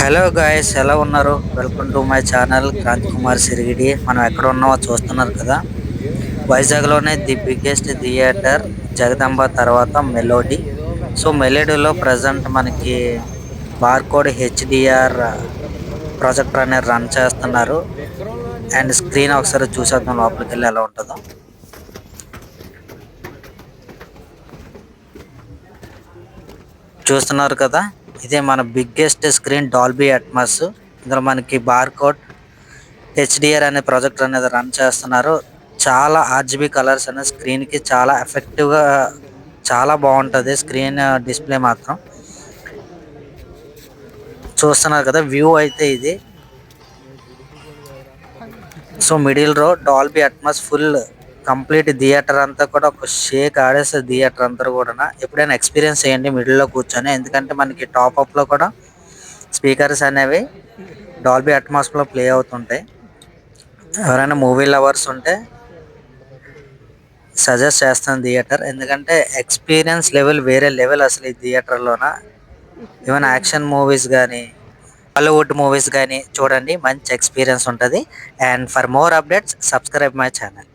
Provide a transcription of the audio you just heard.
Hello guys, ఎలా ఉన్నారు? Welcome to my channel Kranthi Kumar Sirigidi. మనం ఎక్కడ ఉన్నామో చూస్తున్నారు కదా. వైజాగ్లోనే ది బిగ్గెస్ట్ థియేటర్ జగదంబ తర్వాత మెలోడీ. సో మెలోడీలో ప్రజెంట్ మనకి బార్కోడ్ హెచ్డిఆర్ ప్రాజెక్టర్ అనేది రన్ చేస్తున్నారు. అండ్ స్క్రీన్ ఒకసారి చూసేద్దాం లోపలికి వెళ్ళి ఎలా ఉంటుందో. చూస్తున్నారు కదా, ఇదే మన బిగ్గెస్ట్ స్క్రీన్ డాల్బీ అట్మాస్. ఇందులో మనకి బార్కోడ్ హెచ్డిఆర్ అనే ప్రాజెక్టర్ అనేది రన్ చేస్తున్నారు. చాలా ఆర్జీబీ కలర్స్ అనే స్క్రీన్కి చాలా ఎఫెక్టివ్గా చాలా బాగుంటుంది స్క్రీన్ డిస్ప్లే మాత్రం. చూస్తున్నారు కదా వ్యూ అయితే ఇది. సో మిడిల్ రో Dolby Atmos full complete theatre అంతా కూడా ఒక షేక్ ఆడేస్తుంది. థియేటర్ అంతా కూడా ఎప్పుడైనా ఎక్స్పీరియన్స్ చేయండి మిడిల్లో కూర్చొని. ఎందుకంటే మనకి టాప్అప్లో కూడా స్పీకర్స్ అనేవి డాల్బీ అట్మాస్లో ప్లే అవుతుంటాయి. ఎవరైనా మూవీ లవర్స్ ఉంటే సజెస్ట్ చేస్తాను థియేటర్, ఎందుకంటే ఎక్స్పీరియన్స్ లెవెల్ వేరే లెవెల్ అసలు ఈ థియేటర్లోన. ఈవెన్ యాక్షన్ మూవీస్ కానీ బాలీవుడ్ మూవీస్ కానీ చూడండి, మంచి ఎక్స్పీరియన్స్ ఉంటుంది. And for more updates subscribe my channel.